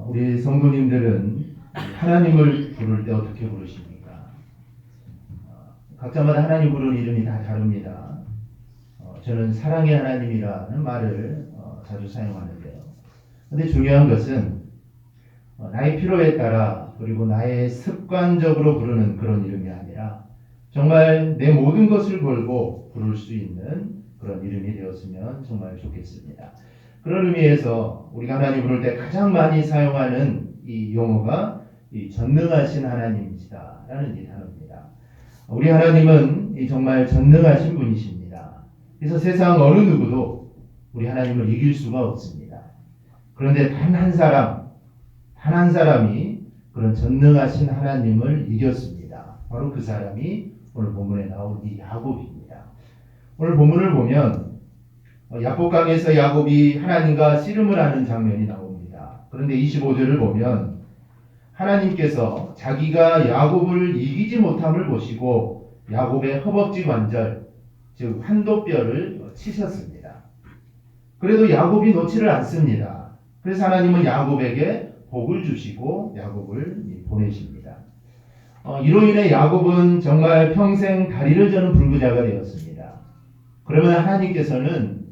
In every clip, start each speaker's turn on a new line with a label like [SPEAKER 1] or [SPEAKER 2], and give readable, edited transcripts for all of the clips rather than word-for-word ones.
[SPEAKER 1] 우리 성도님들은 하나님을 부를 때 어떻게 부르십니까? 각자마다 하나님 부르는 이름이 다 다릅니다. 저는 사랑의 하나님이라는 말을 자주 사용하는데요. 근데 중요한 것은 나의 필요에 따라 그리고 나의 습관적으로 부르는 그런 이름이 아니라 정말 내 모든 것을 걸고 부를 수 있는 그런 이름이 되었으면 정말 좋겠습니다. 그런 의미에서 우리가 하나님 부를 때 가장 많이 사용하는 이 용어가 이 전능하신 하나님이시다라는 이 단어입니다. 우리 하나님은 정말 전능하신 분이십니다. 그래서 세상 어느 누구도 우리 하나님을 이길 수가 없습니다. 그런데 단 한 사람이 그런 전능하신 하나님을 이겼습니다. 바로 그 사람이 오늘 본문에 나온 이 야곱입니다. 오늘 본문을 보면 야복강에서 야곱이 하나님과 씨름을 하는 장면이 나옵니다. 그런데 25절을 보면 하나님께서 자기가 야곱을 이기지 못함을 보시고 야곱의 허벅지 관절, 즉 환도뼈를 치셨습니다. 그래도 야곱이 놓지를 않습니다. 그래서 하나님은 야곱에게 복을 주시고 야곱을 보내십니다. 이로 인해 야곱은 정말 평생 다리를 저는 불구자가 되었습니다. 그러면 하나님께서는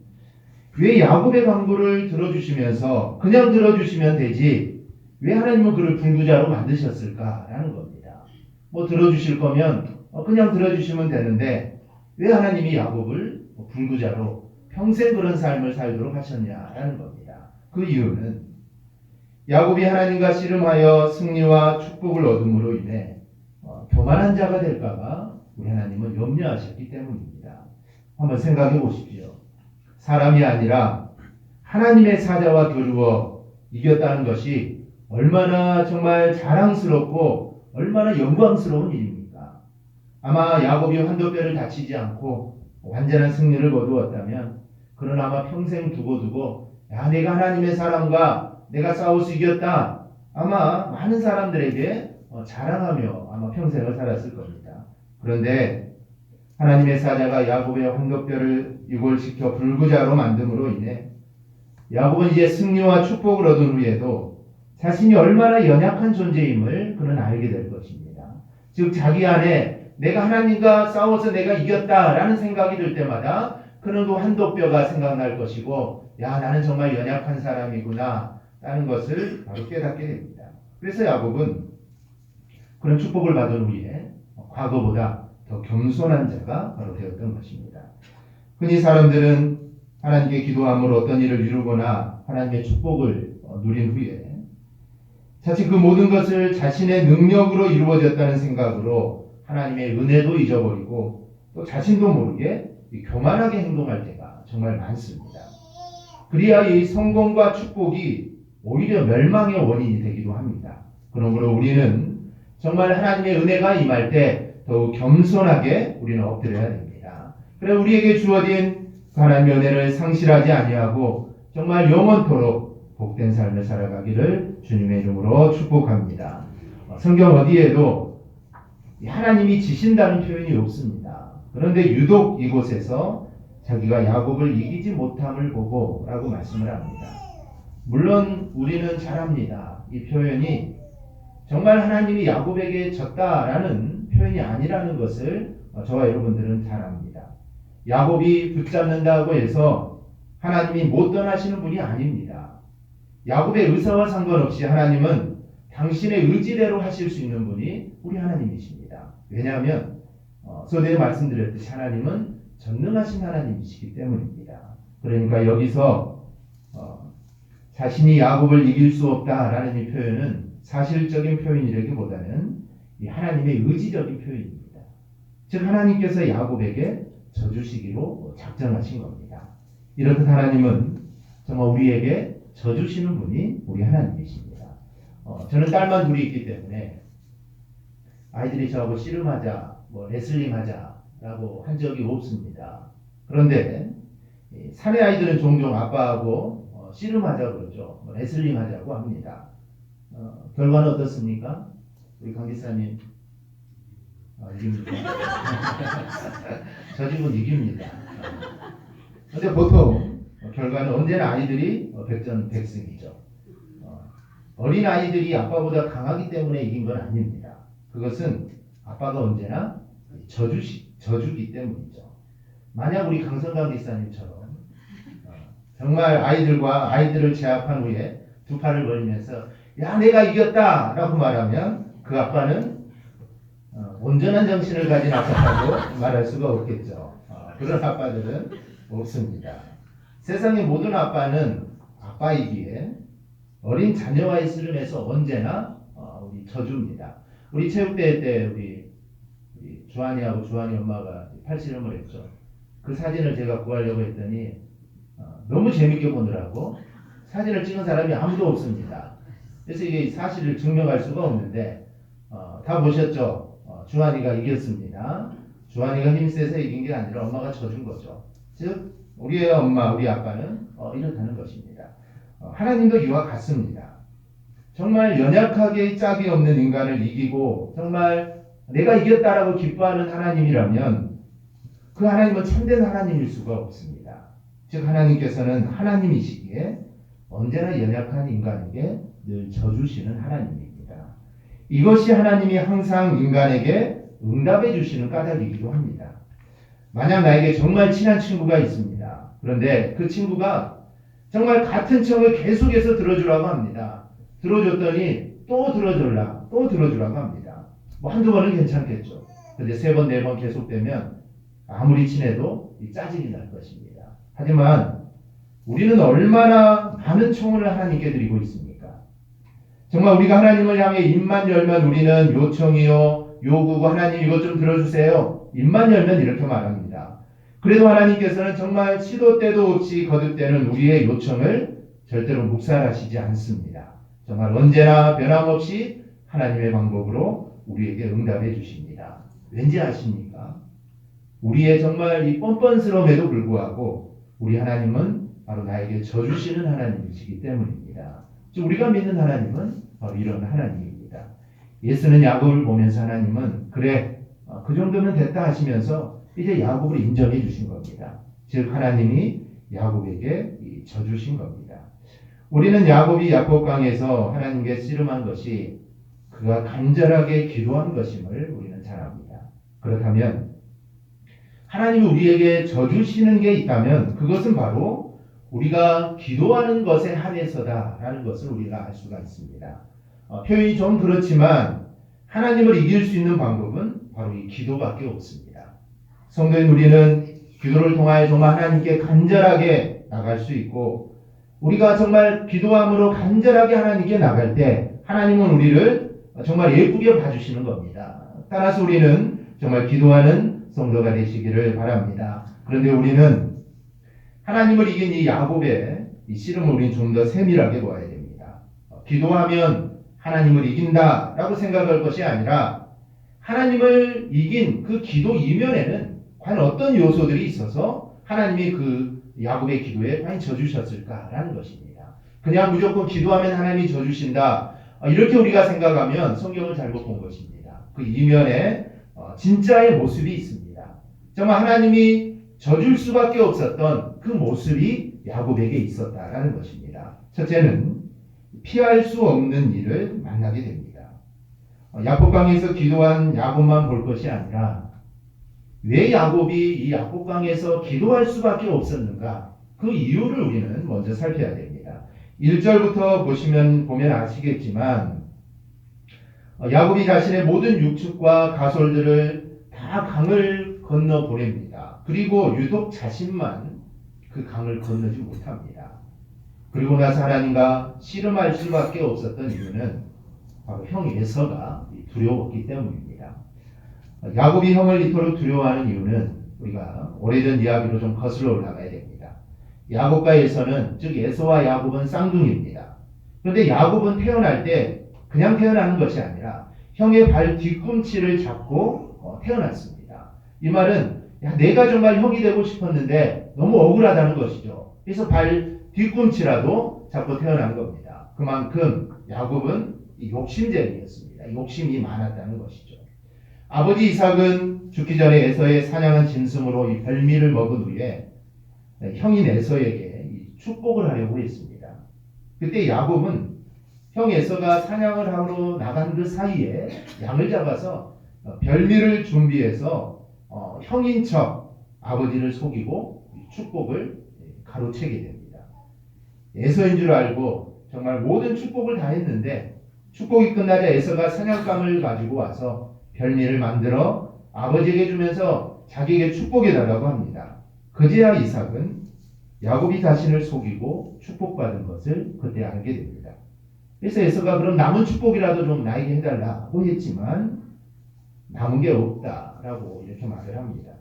[SPEAKER 1] 왜 야곱의 간구를 들어주시면서 그냥 들어주시면 되지 왜 하나님은 그를 불구자로 만드셨을까라는 겁니다. 들어주실 거면 그냥 들어주시면 되는데 왜 하나님이 야곱을 불구자로 평생 그런 삶을 살도록 하셨냐라는 겁니다. 그 이유는 야곱이 하나님과 씨름하여 승리와 축복을 얻음으로 인해 교만한 자가 될까봐 우리 하나님은 염려하셨기 때문입니다. 한번 생각해 보십시오. 사람이 아니라 하나님의 사자와 겨루어 이겼다는 것이 얼마나 정말 자랑스럽고 얼마나 영광스러운 일입니까? 아마 야곱이 환도뼈를 다치지 않고 완전한 승리를 거두었다면 그는 아마 평생 두고두고 내가 하나님의 사람과 내가 싸워 이겼다. 아마 많은 사람들에게 자랑하며 아마 평생을 살았을 겁니다. 그런데 하나님의 사자가 야곱의 환도뼈를 유골시켜 불구자로 만듦으로 인해 야곱은 이제 승리와 축복을 얻은 후에도 자신이 얼마나 연약한 존재임을 그는 알게 될 것입니다. 즉 자기 안에 내가 하나님과 싸워서 내가 이겼다라는 생각이 들 때마다 그는 그 환도뼈가 생각날 것이고 나는 정말 연약한 사람이구나 라는 것을 바로 깨닫게 됩니다. 그래서 야곱은 그런 축복을 받은 후에 과거보다 더 겸손한 자가 바로 되었던 것입니다. 흔히 사람들은 하나님께 기도함으로 어떤 일을 이루거나 하나님의 축복을 누린 후에 자칫 그 모든 것을 자신의 능력으로 이루어졌다는 생각으로 하나님의 은혜도 잊어버리고 또 자신도 모르게 교만하게 행동할 때가 정말 많습니다. 그래야 이 성공과 축복이 오히려 멸망의 원인이 되기도 합니다. 그러므로 우리는 정말 하나님의 은혜가 임할 때 더욱 겸손하게 우리는 엎드려야 됩니다. 그래 우리에게 주어진 하나님의 은혜를 상실하지 아니하고 정말 영원토록 복된 삶을 살아가기를 주님의 이름으로 축복합니다. 성경 어디에도 하나님이 지신다는 표현이 없습니다. 그런데 유독 이곳에서 자기가 야곱을 이기지 못함을 보고 라고 말씀을 합니다. 물론 우리는 잘 압니다. 이 표현이 정말 하나님이 야곱에게 졌다라는 표현이 아니라는 것을 저와 여러분들은 잘 압니다. 야곱이 붙잡는다고 해서 하나님이 못 떠나시는 분이 아닙니다. 야곱의 의사와 상관없이 하나님은 당신의 의지대로 하실 수 있는 분이 우리 하나님이십니다. 왜냐하면 서두에 말씀드렸듯이 하나님은 전능하신 하나님이시기 때문입니다. 그러니까 여기서 자신이 야곱을 이길 수 없다라는 이 표현은 사실적인 표현이라기보다는 이 하나님의 의지적인 표현입니다. 즉 하나님께서 야곱에게 져주시기로 작정하신 겁니다. 이렇듯 하나님은 정말 우리에게 져주시는 분이 우리 하나님이십니다. 저는 딸만 둘이 있기 때문에 아이들이 저하고 씨름하자, 레슬링하자라고 한 적이 없습니다. 그런데 사내 아이들은 종종 아빠하고 씨름하자 그러죠. 레슬링 하자고 합니다. 결과는 어떻습니까? 우리 강 기사님 이깁니다. 저 집은 이깁니다. 그런데 보통 결과는 언제나 아이들이 백전백승이죠. 어린 아이들이 아빠보다 강하기 때문에 이긴 건 아닙니다. 그것은 아빠가 언제나 저주기 때문이죠. 만약 우리 강성강 기사님처럼 정말 아이들을 제압한 후에 두 팔을 벌리면서 야 내가 이겼다라고 말하면 그 아빠는 온전한 정신을 가진 아빠라고 말할 수가 없겠죠. 그런 아빠들은 없습니다. 세상의 모든 아빠는 아빠이기에 어린 자녀와의 씨름에서 언제나 우리 저주입니다. 우리 체육대회 때 우리 주한이하고 주한이 엄마가 팔씨름을 했죠. 그 사진을 제가 구하려고 했더니 너무 재밌게 보느라고 사진을 찍은 사람이 아무도 없습니다. 그래서 이게 사실을 증명할 수가 없는데 다 보셨죠? 주한이가 이겼습니다. 주한이가 힘세서 이긴 게 아니라 엄마가 져준 거죠. 즉 우리의 엄마, 우리 아빠는 이렇다는 것입니다. 하나님도 이와 같습니다. 정말 연약하게 짝이 없는 인간을 이기고 정말 내가 이겼다라고 기뻐하는 하나님이라면 그 하나님은 참된 하나님일 수가 없습니다. 즉 하나님께서는 하나님이시기에 언제나 연약한 인간에게 늘 져주시는 하나님입니다. 이것이 하나님이 항상 인간에게 응답해 주시는 까닭이기도 합니다. 만약 나에게 정말 친한 친구가 있습니다. 그런데 그 친구가 정말 같은 청을 계속해서 들어주라고 합니다. 들어줬더니 또 들어주라고 합니다. 뭐 한두 번은 괜찮겠죠. 그런데 세 번, 네 번 계속되면 아무리 친해도 짜증이 날 것입니다. 하지만 우리는 얼마나 많은 청혼을 하나님께 드리고 있습니까? 정말 우리가 하나님을 향해 입만 열면 우리는 요청이요 요구고 하나님 이것 좀 들어주세요. 입만 열면 이렇게 말합니다. 그래도 하나님께서는 정말 시도 때도 없이 거듭되는 우리의 요청을 절대로 묵살하시지 않습니다. 정말 언제나 변함없이 하나님의 방법으로 우리에게 응답해 주십니다. 왠지 아십니까? 우리의 정말 이 뻔뻔스러움에도 불구하고 우리 하나님은 바로 나에게 져주시는 하나님이시기 때문입니다. 즉 우리가 믿는 하나님은 바로 이런 하나님입니다. 예수는 야곱을 보면서 하나님은 그래 그 정도면 됐다 하시면서 이제 야곱을 인정해 주신 겁니다. 즉 하나님이 야곱에게 져주신 겁니다. 우리는 야곱이 야곱강에서 하나님께 씨름한 것이 그가 간절하게 기도한 것임을 우리는 잘 압니다. 그렇다면 하나님이 우리에게 져주시는 게 있다면 그것은 바로 우리가 기도하는 것에 한해서다라는 것을 우리가 알 수가 있습니다. 표현이 좀 그렇지만 하나님을 이길 수 있는 방법은 바로 이 기도밖에 없습니다. 성도인 우리는 기도를 통하여 정말 하나님께 간절하게 나갈 수 있고 우리가 정말 기도함으로 간절하게 하나님께 나갈 때 하나님은 우리를 정말 예쁘게 봐주시는 겁니다. 따라서 우리는 정말 기도하는 성도가 되시기를 바랍니다. 그런데 우리는 하나님을 이긴 이 야곱의 이 씨름을 우리는 좀 더 세밀하게 보아야 됩니다. 기도하면 하나님을 이긴다라고 생각할 것이 아니라 하나님을 이긴 그 기도 이면에는 과연 어떤 요소들이 있어서 하나님이 그 야곱의 기도에 과연 져주셨을까라는 것입니다. 그냥 무조건 기도하면 하나님이 져주신다 이렇게 우리가 생각하면 성경을 잘못 본 것입니다. 그 이면에 진짜의 모습이 있습니다. 정말 하나님이 져줄 수밖에 없었던 그 모습이 야곱에게 있었다라는 것입니다. 첫째는 피할 수 없는 일을 만나게 됩니다. 야곱강에서 기도한 야곱만 볼 것이 아니라 왜 야곱이 이 야곱강에서 기도할 수밖에 없었는가 그 이유를 우리는 먼저 살펴야 됩니다. 1절부터 보면 아시겠지만 야곱이 자신의 모든 육축과 가솔들을 다 강을 건너 보냅니다. 그리고 유독 자신만 그 강을 건너지 못합니다. 그리고 나서 하나님과 씨름할 수밖에 없었던 이유는 바로 형 에서가 두려웠기 때문입니다. 야곱이 형을 이토록 두려워하는 이유는 우리가 오래전 이야기로 좀 거슬러 올라가야 됩니다. 야곱과 에서는 즉 에서와 야곱은 쌍둥이입니다. 그런데 야곱은 태어날 때 그냥 태어나는 것이 아니라 형의 발 뒤꿈치를 잡고 태어났습니다. 이 말은 내가 정말 형이 되고 싶었는데 너무 억울하다는 것이죠. 그래서 발 뒤꿈치라도 잡고 태어난 겁니다. 그만큼 야곱은 욕심쟁이였습니다. 욕심이 많았다는 것이죠. 아버지 이삭은 죽기 전에 에서의 사냥한 짐승으로 이 별미를 먹은 후에 형인 에서에게 축복을 하려고 했습니다. 그때 야곱은 형 에서가 사냥을 하러 나간 그 사이에 양을 잡아서 별미를 준비해서 형인 척 아버지를 속이고 축복을 가로채게 됩니다. 에서인 줄 알고 정말 모든 축복을 다 했는데 축복이 끝나자 에서가 사냥감을 가지고 와서 별미를 만들어 아버지에게 주면서 자기에게 축복해 달라고 합니다. 그제야 이삭은 야곱이 자신을 속이고 축복받은 것을 그때 알게 됩니다. 그래서 에서가 그럼 남은 축복이라도 좀 나에게 해달라고 했지만 남은 게 없다라고 이렇게 말을 합니다.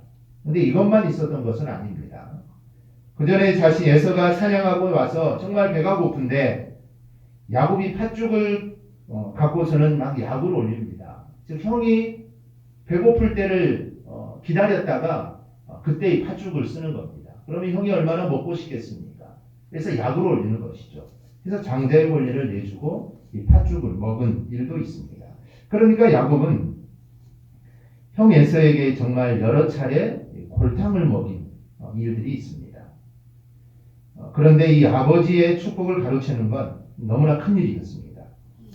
[SPEAKER 1] 그런데 이것만 있었던 것은 아닙니다. 그 전에 자신 에서가 사냥하고 와서 정말 배가 고픈데 야곱이 팥죽을 갖고서는 막 약을 올립니다. 즉 형이 배고플 때를 기다렸다가 그때 이 팥죽을 쓰는 겁니다. 그러면 형이 얼마나 먹고 싶겠습니까? 그래서 약을 올리는 것이죠. 그래서 장자의 권리를 내주고 이 팥죽을 먹은 일도 있습니다. 그러니까 야곱은 형 에서에게 정말 여러 차례 골탕을 먹인 일들이 있습니다. 그런데 이 아버지의 축복을 가로채는 건 너무나 큰 일이었습니다.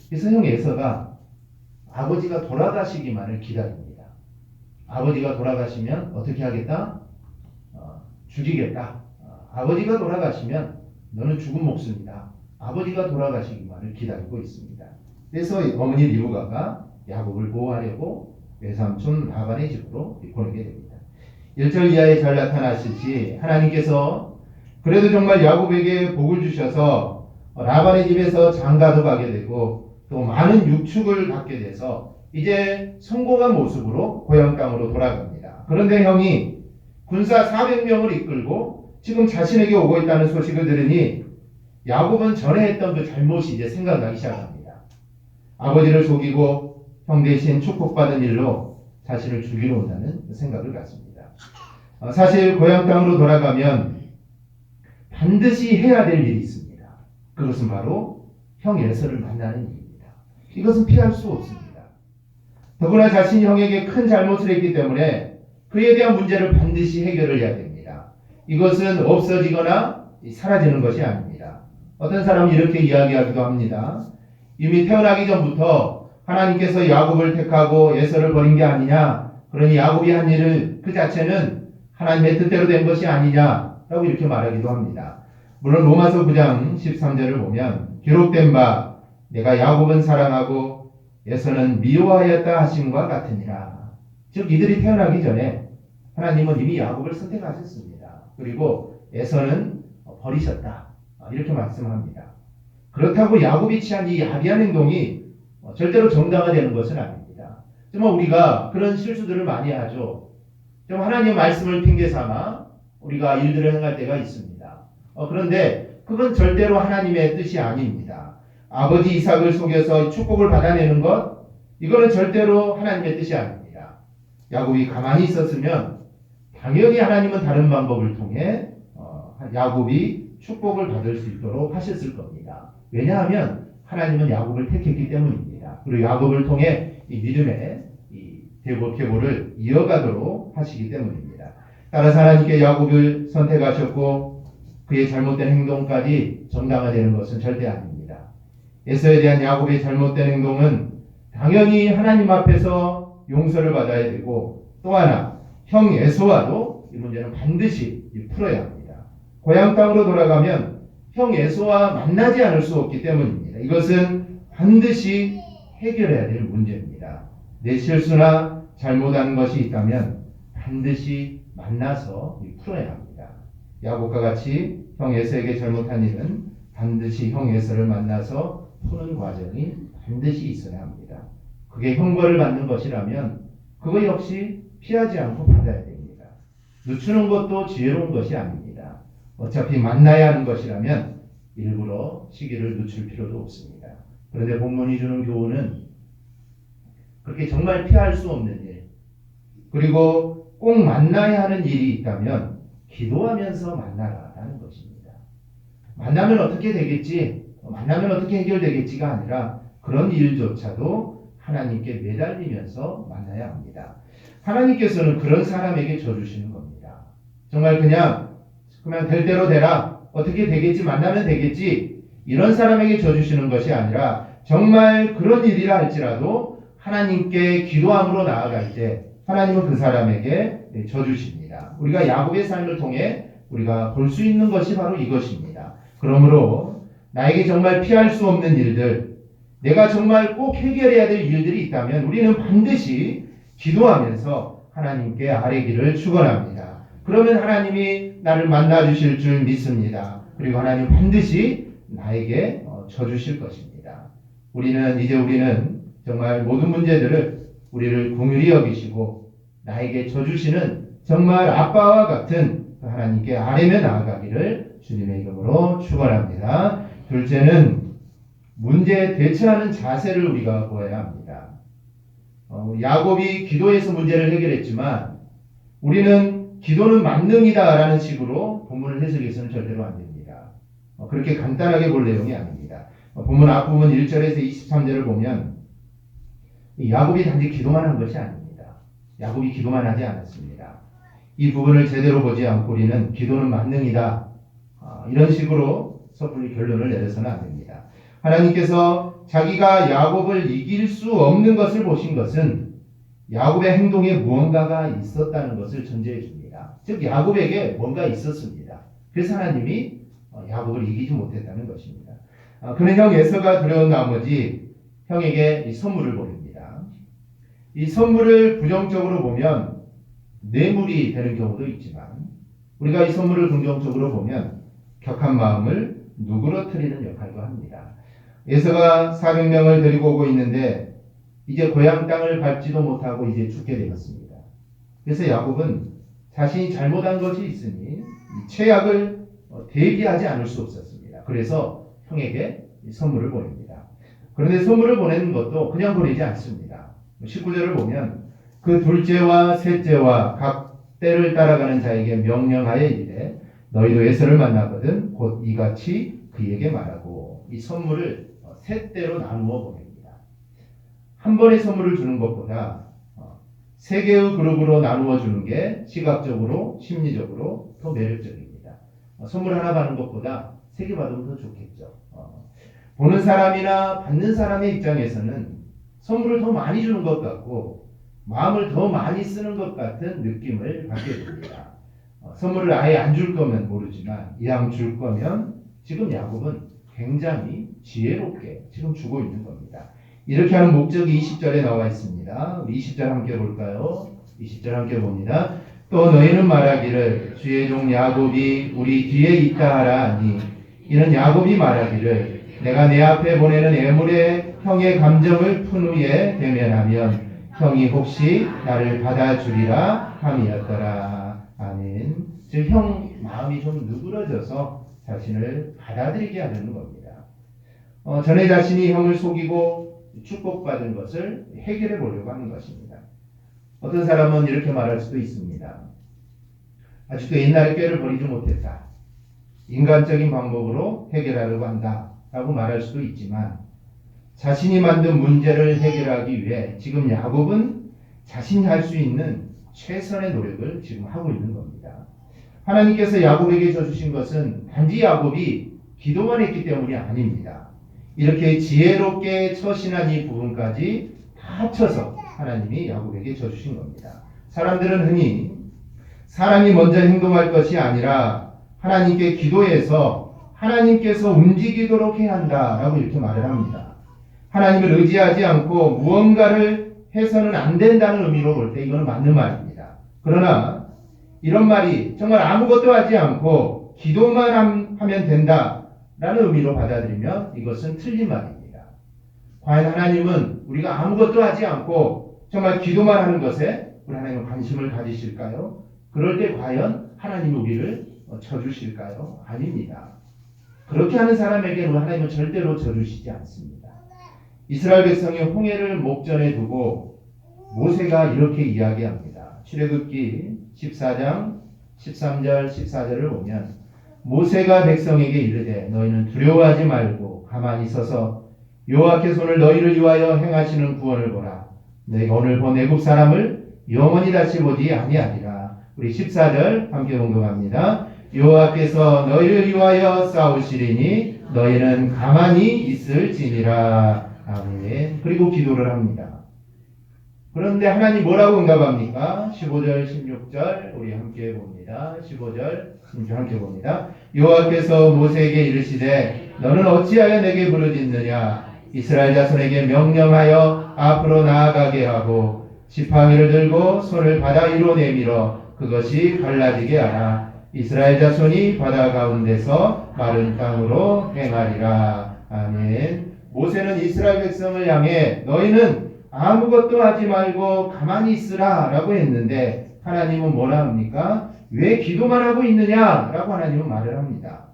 [SPEAKER 1] 그래서 형 에서가 아버지가 돌아가시기만을 기다립니다. 아버지가 돌아가시면 어떻게 하겠다? 죽이겠다. 아버지가 돌아가시면 너는 죽은 목숨이다. 아버지가 돌아가시기만을 기다리고 있습니다. 그래서 어머니 리브가가 야곱을 보호하려고 외삼촌 라반의 집으로 보내게 됩니다. 1절 이하에 잘 나타나시지 하나님께서 그래도 정말 야곱에게 복을 주셔서 라반의 집에서 장가도 가게 되고 또 많은 육축을 갖게 돼서 이제 성공한 모습으로 고향 땅으로 돌아갑니다. 그런데 형이 군사 400명을 이끌고 지금 자신에게 오고 있다는 소식을 들으니 야곱은 전에 했던 그 잘못이 이제 생각나기 시작합니다. 아버지를 속이고 형 대신 축복받은 일로 자신을 죽이러 온다는 생각을 갖습니다. 사실 고향 땅으로 돌아가면 반드시 해야 될 일이 있습니다. 그것은 바로 형 에서를 만나는 일입니다. 이것은 피할 수 없습니다. 더구나 자신이 형에게 큰 잘못을 했기 때문에 그에 대한 문제를 반드시 해결을 해야 됩니다. 이것은 없어지거나 사라지는 것이 아닙니다. 어떤 사람은 이렇게 이야기하기도 합니다. 이미 태어나기 전부터 하나님께서 야곱을 택하고 에서를 버린 게 아니냐. 그러니 야곱이 한 일을 그 자체는 하나님의 뜻대로 된 것이 아니냐라고 이렇게 말하기도 합니다. 물론 로마서 9장 13절을 보면 기록된 바 내가 야곱은 사랑하고 에서는 미워하였다 하심과 같으니라. 즉 이들이 태어나기 전에 하나님은 이미 야곱을 선택하셨습니다. 그리고 에서는 버리셨다. 이렇게 말씀합니다. 그렇다고 야곱이 취한 이 야비한 행동이 절대로 정당화되는 것은 아닙니다. 정말 우리가 그런 실수들을 많이 하죠. 좀 하나님의 말씀을 핑계삼아 우리가 일들을 행할 때가 있습니다. 그런데 그건 절대로 하나님의 뜻이 아닙니다. 아버지 이삭을 속여서 축복을 받아내는 것, 이거는 절대로 하나님의 뜻이 아닙니다. 야곱이 가만히 있었으면 당연히 하나님은 다른 방법을 통해 야곱이 축복을 받을 수 있도록 하셨을 겁니다. 왜냐하면 하나님은 야곱을 택했기 때문입니다. 그리고 야곱을 통해 이 믿음의 이 계보를 이어가도록 하시기 때문입니다. 따라서 하나님께 야곱을 선택하셨고 그의 잘못된 행동까지 정당화되는 것은 절대 아닙니다. 에서에 대한 야곱의 잘못된 행동은 당연히 하나님 앞에서 용서를 받아야 되고 또 하나 형 에서와도 이 문제는 반드시 풀어야 합니다. 고향 땅으로 돌아가면 형 에서와 만나지 않을 수 없기 때문입니다. 이것은 반드시 해결해야 될 문제입니다. 내 실수나 잘못한 것이 있다면 반드시 만나서 풀어야 합니다. 야곱과 같이 형 에서에게 잘못한 일은 반드시 형 에서를 만나서 푸는 과정이 반드시 있어야 합니다. 그게 형벌을 받는 것이라면 그거 역시 피하지 않고 받아야 됩니다. 늦추는 것도 지혜로운 것이 아닙니다. 어차피 만나야 하는 것이라면 일부러 시기를 늦출 필요도 없습니다. 그런데 본문이 주는 교훈은 그렇게 정말 피할 수 없는 일, 그리고 꼭 만나야 하는 일이 있다면 기도하면서 만나라라는 것입니다. 만나면 어떻게 되겠지, 만나면 어떻게 해결되겠지가 아니라 그런 일조차도 하나님께 매달리면서 만나야 합니다. 하나님께서는 그런 사람에게 줘주시는 겁니다. 정말 그냥 될 대로 되라, 어떻게 되겠지, 만나면 되겠지, 이런 사람에게 줘주시는 것이 아니라 정말 그런 일이라 할지라도 하나님께 기도함으로 나아갈 때 하나님은 그 사람에게 져주십니다. 우리가 야곱의 삶을 통해 우리가 볼 수 있는 것이 바로 이것입니다. 그러므로 나에게 정말 피할 수 없는 일들, 내가 정말 꼭 해결해야 될 일들이 있다면 우리는 반드시 기도하면서 하나님께 아뢰기를 축원합니다. 그러면 하나님이 나를 만나 주실 줄 믿습니다. 그리고 하나님 반드시 나에게 져주실 것입니다. 우리는 정말 모든 문제들을 우리를 긍휼히 여기시고 나에게 져주시는 정말 아빠와 같은 하나님께 아뢰며 나아가기를 주님의 이름으로 축원합니다. 둘째는 문제에 대처하는 자세를 우리가 보아야 합니다. 야곱이 기도해서 문제를 해결했지만 우리는 기도는 만능이다라는 식으로 본문을 해석해서는 절대로 안 됩니다. 그렇게 간단하게 볼 내용이 아닙니다. 본문 앞부분 1절에서 23절을 보면 야곱이 단지 기도만 한 것이 아닙니다. 야곱이 기도만 하지 않았습니다. 이 부분을 제대로 보지 않고 우리는 기도는 만능이다, 이런 식으로 섣불리 결론을 내려서는 안 됩니다. 하나님께서 자기가 야곱을 이길 수 없는 것을 보신 것은 야곱의 행동에 무언가가 있었다는 것을 전제해 줍니다. 즉 야곱에게 뭔가 있었습니다. 그래서 하나님이 야곱을 이기지 못했다는 것입니다. 그는 형 에서가 두려운 나머지 형에게 이 선물을 보냅니다. 이 선물을 부정적으로 보면 뇌물이 되는 경우도 있지만 우리가 이 선물을 긍정적으로 보면 격한 마음을 누그러뜨리는 역할도 합니다. 에서가 400명을 데리고 오고 있는데 이제 고향 땅을 밟지도 못하고 이제 죽게 되었습니다. 그래서 야곱은 자신이 잘못한 것이 있으니 최악을 대비하지 않을 수 없었습니다. 그래서 형에게 선물을 보냅니다. 그런데 선물을 보내는 것도 그냥 보내지 않습니다. 19절을 보면 그 둘째와 셋째와 각 때를 따라가는 자에게 명령하여 이르되 너희도 에서를 만나거든 곧 이같이 그에게 말하고, 이 선물을 세 때로 나누어 보냅니다. 한 번에 선물을 주는 것보다 세 개의 그룹으로 나누어 주는 게 시각적으로 심리적으로 더 매력적입니다. 선물 하나 받는 것보다 세 개 받으면 더 좋겠죠. 보는 사람이나 받는 사람의 입장에서는 선물을 더 많이 주는 것 같고 마음을 더 많이 쓰는 것 같은 느낌을 받게 됩니다. 선물을 아예 안 줄 거면 모르지만 이왕 줄 거면 지금 야곱은 굉장히 지혜롭게 지금 주고 있는 겁니다. 이렇게 하는 목적이 20절에 나와 있습니다. 20절 함께 볼까요? 20절 함께 봅니다. 또 너희는 말하기를 주의 종 야곱이 우리 뒤에 있다 하라 하니 이는 야곱이 말하기를 내가 내 앞에 보내는 애물에 형의 감정을 푼 후에 대면하면 형이 혹시 나를 받아주리라 함이었더라. 아멘. 즉 형 마음이 좀 누그러져서 자신을 받아들이게 하려는 겁니다. 전에 자신이 형을 속이고 축복받은 것을 해결해 보려고 하는 것입니다. 어떤 사람은 이렇게 말할 수도 있습니다. 아직도 옛날의 꾀를 버리지 못했다. 인간적인 방법으로 해결하려고 한다 라고 말할 수도 있지만 자신이 만든 문제를 해결하기 위해 지금 야곱은 자신이 할 수 있는 최선의 노력을 지금 하고 있는 겁니다. 하나님께서 야곱에게 주신 것은 단지 야곱이 기도만 했기 때문이 아닙니다. 이렇게 지혜롭게 처신한 이 부분까지 다 합쳐서 하나님이 야곱에게 주신 겁니다. 사람들은 흔히 사람이 먼저 행동할 것이 아니라 하나님께 기도해서 하나님께서 움직이도록 해야 한다라고 이렇게 말을 합니다. 하나님을 의지하지 않고 무언가를 해서는 안 된다는 의미로 볼 때 이거는 맞는 말입니다. 그러나 이런 말이 정말 아무것도 하지 않고 기도만 하면 된다라는 의미로 받아들이면 이것은 틀린 말입니다. 과연 하나님은 우리가 아무것도 하지 않고 정말 기도만 하는 것에 우리 하나님은 관심을 가지실까요? 그럴 때 과연 하나님이 우리를 져주실까요? 아닙니다. 그렇게 하는 사람에게는 하나님은 절대로 져주시지 않습니다. 이스라엘 백성이 홍해를 목전에 두고 모세가 이렇게 이야기합니다. 출애굽기 14장 13절 14절을 보면 모세가 백성에게 이르되 너희는 두려워하지 말고 가만히 서서 여호와께 손을 너희를 위하여 행하시는 구원을 보라. 내가 오늘 본 애굽 사람을 영원히 다시 보지 아니하리라. 우리 14절 함께 공경합니다. 여호와께서 너희를 위하여 싸우시리니 너희는 가만히 있을지니라. 그리고 기도를 합니다. 그런데 하나님 뭐라고 응답합니까? 15절, 16절 우리 함께 봅니다. 15절, 16절 함께 봅니다. 여호와께서 모세에게 이르시되 너는 어찌하여 내게 부르짖느냐? 이스라엘 자손에게 명령하여 앞으로 나아가게 하고 지팡이를 들고 손을 바다 위로 내밀어 그것이 갈라지게 하라. 이스라엘 자손이 바다 가운데서 마른 땅으로 행하리라. 아멘. 모세는 이스라엘 백성을 향해 너희는 아무것도 하지 말고 가만히 있으라 라고 했는데 하나님은 뭐라 합니까? 왜 기도만 하고 있느냐? 라고 하나님은 말을 합니다.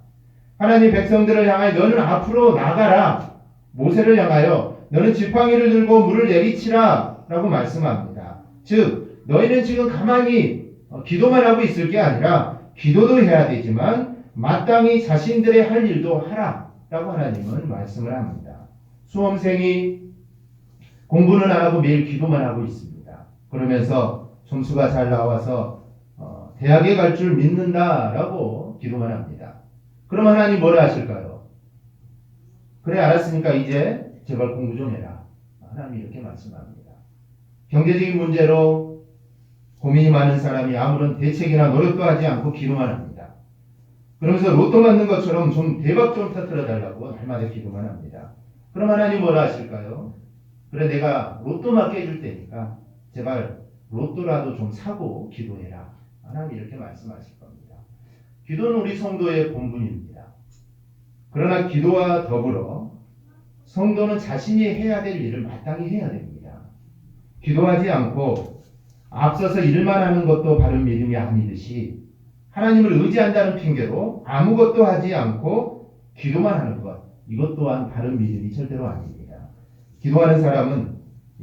[SPEAKER 1] 하나님 백성들을 향하여 너는 앞으로 나가라. 모세를 향하여 너는 지팡이를 들고 물을 내리치라 라고 말씀합니다. 즉 너희는 지금 가만히 기도만 하고 있을 게 아니라 기도도 해야 되지만 마땅히 자신들의 할 일도 하라 라고 하나님은 말씀을 합니다. 수험생이 공부는 안 하고 매일 기도만 하고 있습니다. 그러면서 점수가 잘 나와서 대학에 갈 줄 믿는다라고 기도만 합니다. 그럼 하나님 뭐라 하실까요? 그래 알았으니까 이제 제발 공부 좀 해라. 하나님 이렇게 말씀합니다. 경제적인 문제로 고민이 많은 사람이 아무런 대책이나 노력도 하지 않고 기도만 합니다. 그러면서 로또 맞는 것처럼 좀 대박 좀 터뜨려 달라고 날마다 기도만 합니다. 그럼 하나님 뭐라 하실까요? 그래 내가 로또 맞게 해줄 테니까 제발 로또라도 좀 사고 기도해라. 하나님 이렇게 말씀하실 겁니다. 기도는 우리 성도의 본분입니다. 그러나 기도와 더불어 성도는 자신이 해야 될 일을 마땅히 해야 됩니다. 기도하지 않고 앞서서 일만 하는 것도 바른 믿음이 아니듯이 하나님을 의지한다는 핑계로 아무것도 하지 않고 기도만 하는 것, 이것 또한 바른 믿음이 절대로 아닙니다. 기도하는 사람은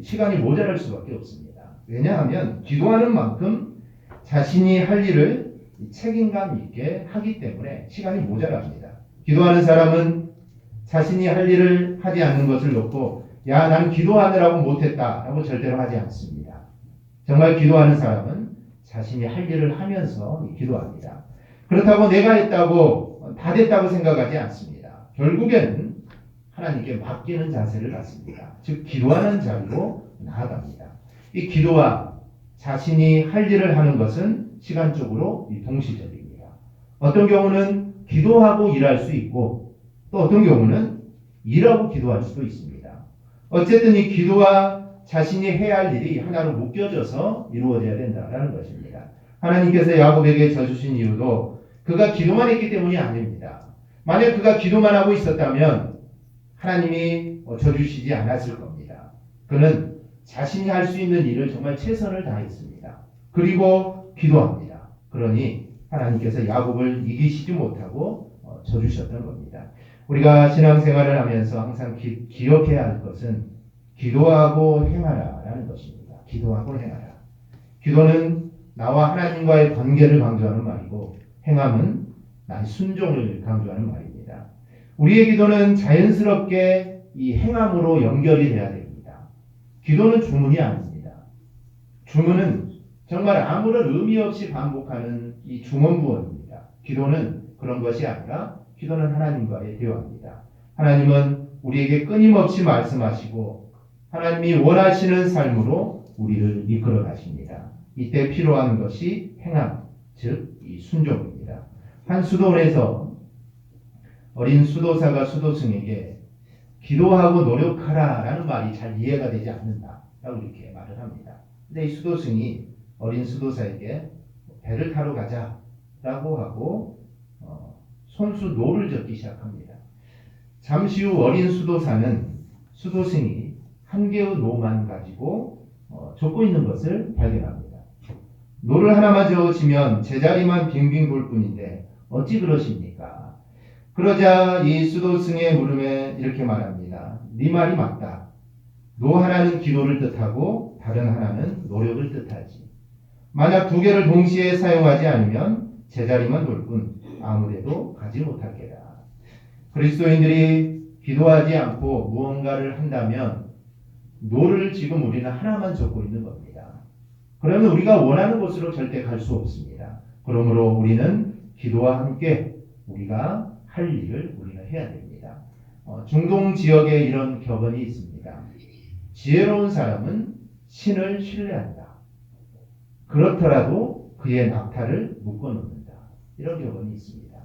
[SPEAKER 1] 시간이 모자랄 수밖에 없습니다. 왜냐하면 기도하는 만큼 자신이 할 일을 책임감 있게 하기 때문에 시간이 모자랍니다. 기도하는 사람은 자신이 할 일을 하지 않는 것을 놓고 야 나는 기도하느라고 못했다 라고 절대로 하지 않습니다. 정말 기도하는 사람은 자신이 할 일을 하면서 기도합니다. 그렇다고 내가 했다고 다 됐다고 생각하지 않습니다. 결국에는 하나님께 맡기는 자세를 갖습니다. 즉 기도하는 자리로 나아갑니다. 이 기도와 자신이 할 일을 하는 것은 시간적으로 동시적입니다. 어떤 경우는 기도하고 일할 수 있고 또 어떤 경우는 일하고 기도할 수도 있습니다. 어쨌든 이 기도와 자신이 해야 할 일이 하나로 묶여져서 이루어져야 된다는 것입니다. 하나님께서 야곱에게 져주신 이유도 그가 기도만 했기 때문이 아닙니다. 만약 그가 기도만 하고 있었다면 하나님이 져주시지 않았을 겁니다. 그는 자신이 할 수 있는 일을 정말 최선을 다했습니다. 그리고 기도합니다. 그러니 하나님께서 야곱을 이기시지 못하고 져주셨던 겁니다. 우리가 신앙생활을 하면서 항상 기억해야 할 것은 기도하고 행하라 라는 것입니다. 기도하고 행하라. 기도는 나와 하나님과의 관계를 강조하는 말이고 행함은 나의 순종을 강조하는 말입니다. 우리의 기도는 자연스럽게 이 행함으로 연결이 돼야 됩니다. 기도는 주문이 아닙니다. 주문은 정말 아무런 의미 없이 반복하는 이 중언부언입니다. 기도는 그런 것이 아니라 기도는 하나님과의 대화입니다. 하나님은 우리에게 끊임없이 말씀하시고 하나님이 원하시는 삶으로 우리를 이끌어 가십니다. 이때 필요한 것이 행함, 즉 이 순종입니다. 한 수도원에서 어린 수도사가 수도승에게 기도하고 노력하라 라는 말이 잘 이해가 되지 않는다 라고 이렇게 말을 합니다. 근데 이 수도승이 어린 수도사에게 배를 타러 가자 라고 하고 손수 노를 젓기 시작합니다. 잠시 후 어린 수도사는 수도승이 한 개의 노만 가지고 젓고 있는 것을 발견합니다. 노를 하나만 저으시면 제자리만 빙빙 돌 뿐인데 어찌 그러십니까? 그러자 이 수도승의 물음에 이렇게 말합니다. 네 말이 맞다. 노 하나는 기도를 뜻하고 다른 하나는 노력을 뜻하지. 만약 두 개를 동시에 사용하지 않으면 제자리만 돌 뿐 아무데도 가지 못할 게다. 그리스도인들이 기도하지 않고 무언가를 한다면 노를 지금 우리는 하나만 적고 있는 겁니다. 그러면 우리가 원하는 곳으로 절대 갈 수 없습니다. 그러므로 우리는 기도와 함께 우리가 할 일을 우리는 해야 됩니다. 중동 지역에 이런 격언이 있습니다. 지혜로운 사람은 신을 신뢰한다. 그렇더라도 그의 낙타를 묶어놓는다. 이런 교훈이 있습니다.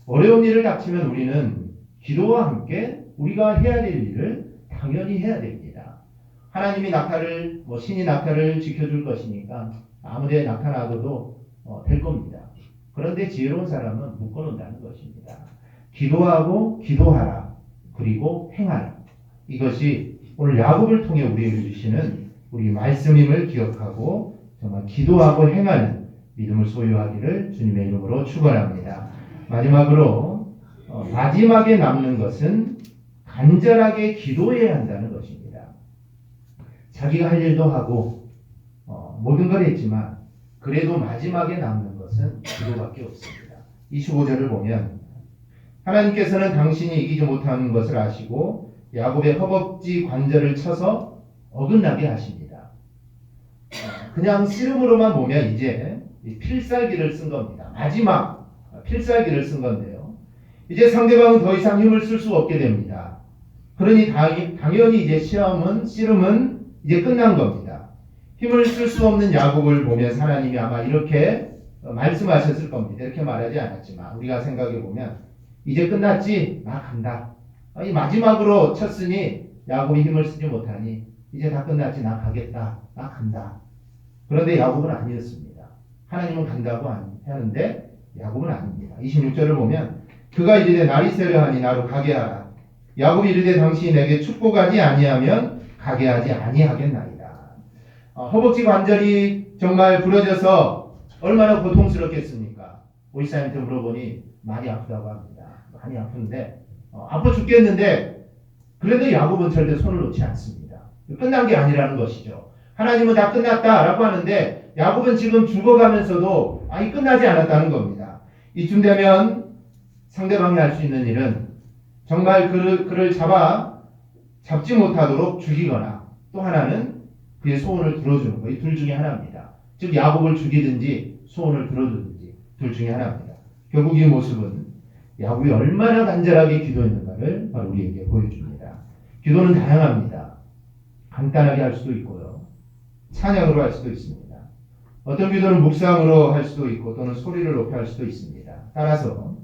[SPEAKER 1] 어려운 일을 닥치면 우리는 기도와 함께 우리가 해야 될 일을 당연히 해야 됩니다. 하나님이 낙타를, 신이 낙타를 지켜줄 것이니까 아무데 나타나도 될 겁니다. 그런데 지혜로운 사람은 묶어놓는다는 것입니다. 기도하고 기도하라. 그리고 행하라. 이것이 오늘 야곱을 통해 우리에게 주시는 우리 말씀임을 기억하고 정말 기도하고 행하는 믿음을 소유하기를 주님의 이름으로 축원합니다. 마지막으로 마지막에 남는 것은 간절하게 기도해야 한다는 것입니다. 자기가 할 일도 하고 모든 걸 했지만 그래도 마지막에 남는 것은 기도밖에 없습니다. 25절을 보면 하나님께서는 당신이 이기지 못하는 것을 아시고 야곱의 허벅지 관절을 쳐서 어긋나게 하십니다. 그냥 씨름으로만 보면 이제 필살기를 쓴 겁니다. 마지막 필살기를 쓴 건데요. 이제 상대방은 더 이상 힘을 쓸 수 없게 됩니다. 그러니 당연히 이제 씨름은 이제 끝난 겁니다. 힘을 쓸 수 없는 야곱을 보면 하나님이 아마 이렇게 말씀하셨을 겁니다. 이렇게 말하지 않았지만 우리가 생각해 보면 이제 끝났지? 나 간다. 이 마지막으로 쳤으니 야곱이 힘을 쓰지 못하니 이제 다 끝났지? 나 가겠다. 나 간다. 그런데 야곱은 아니었습니다. 하나님은 간다고 하는데 야곱은 아닙니다. 26절을 보면 그가 이르되 날이 새려 하니 나로 가게 하라. 야곱이 이르되 당신이 내게 축복하지 아니하면 가게 하지 아니하겠나이다. 허벅지 관절이 정말 부러져서 얼마나 고통스럽겠습니까? 오이사님한테 물어보니 많이 아프다고 합니다. 많이 아픈데 아파 죽겠는데 그래도 야곱은 절대 손을 놓지 않습니다. 끝난 게 아니라는 것이죠. 하나님은 다 끝났다라고 하는데 야곱은 지금 죽어가면서도 끝나지 않았다는 겁니다. 이쯤 되면 상대방이 할 수 있는 일은 정말 그를 잡지 못하도록 죽이거나 또 하나는 그의 소원을 들어주는 거. 이 둘 중에 하나입니다. 즉 야곱을 죽이든지 소원을 들어주든지 둘 중에 하나입니다. 결국 이 모습은 야곱이 얼마나 간절하게 기도했는가를 바로 우리에게 보여줍니다. 기도는 다양합니다. 간단하게 할 수도 있고요. 찬양으로 할 수도 있습니다. 어떤 기도는 묵상으로 할 수도 있고 또는 소리를 높여 할 수도 있습니다. 따라서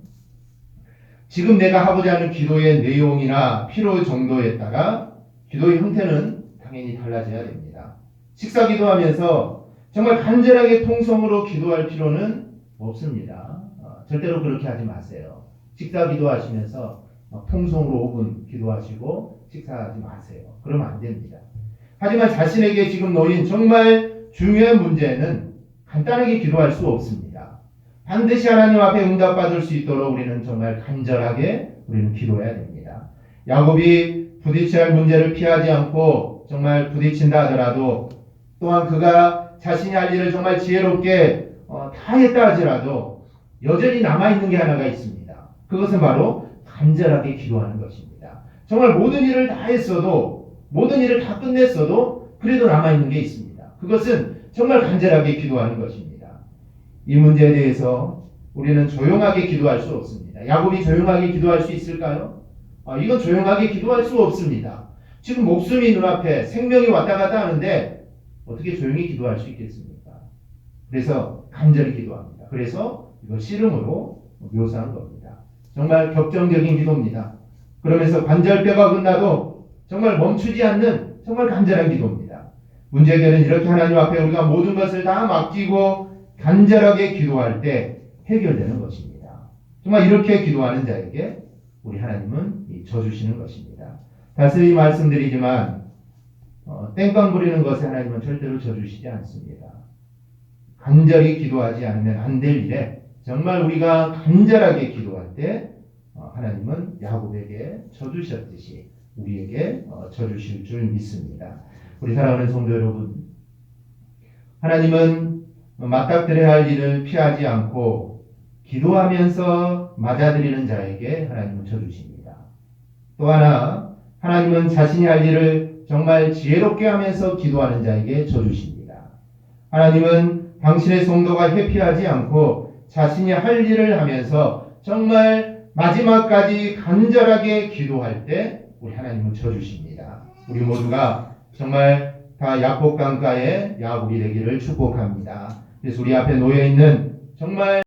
[SPEAKER 1] 지금 내가 하고자 하는 기도의 내용이나 필요 정도에 따라 기도의 형태는 당연히 달라져야 됩니다. 식사 기도하면서 정말 간절하게 통성으로 기도할 필요는 없습니다. 절대로 그렇게 하지 마세요. 식사 기도하시면서 통성으로 5분 기도하시고 식사하지 마세요. 그러면 안 됩니다. 하지만 자신에게 지금 놓인 정말 중요한 문제는 간단하게 기도할 수 없습니다. 반드시 하나님 앞에 응답받을 수 있도록 우리는 정말 간절하게 우리는 기도해야 됩니다. 야곱이 부딪혀야 할 문제를 피하지 않고 정말 부딪힌다 하더라도 또한 그가 자신이 할 일을 정말 지혜롭게 다 했다 하더라도 여전히 남아있는 게 하나가 있습니다. 그것은 바로 간절하게 기도하는 것입니다. 정말 모든 일을 다 했어도 모든 일을 다 끝냈어도 그래도 남아있는 게 있습니다. 그것은 정말 간절하게 기도하는 것입니다. 이 문제에 대해서 우리는 조용하게 기도할 수 없습니다. 야곱이 조용하게 기도할 수 있을까요? 이건 조용하게 기도할 수 없습니다. 지금 목숨이 눈앞에 생명이 왔다 갔다 하는데 어떻게 조용히 기도할 수 있겠습니까? 그래서 간절히 기도합니다. 그래서 이걸 씨름으로 묘사한 겁니다. 정말 격정적인 기도입니다. 그러면서 관절뼈가 끝나도 정말 멈추지 않는 정말 간절한 기도입니다. 문제는 이렇게 하나님 앞에 우리가 모든 것을 다 맡기고 간절하게 기도할 때 해결되는 것입니다. 정말 이렇게 기도하는 자에게 우리 하나님은 져주시는 것입니다. 다시 말씀드리지만 땡깡 부리는 것에 하나님은 절대로 져주시지 않습니다. 간절히 기도하지 않으면 안 될 일에 정말 우리가 간절하게 기도할 때 하나님은 야곱에게 져주셨듯이 우리에게 져주실 줄 믿습니다. 우리 사랑하는 성도 여러분, 하나님은 맞닥뜨려야 할 일을 피하지 않고 기도하면서 맞아들이는 자에게 하나님은 져주십니다. 또 하나 하나님은 자신이 할 일을 정말 지혜롭게 하면서 기도하는 자에게 져주십니다. 하나님은 당신의 성도가 회피하지 않고 자신이 할 일을 하면서 정말 마지막까지 간절하게 기도할 때 우리 하나님은 져주십니다. 우리 모두가 정말 다 야복 강가의 야곱이 되기를 축복합니다. 그래서 우리 앞에 놓여 있는 정말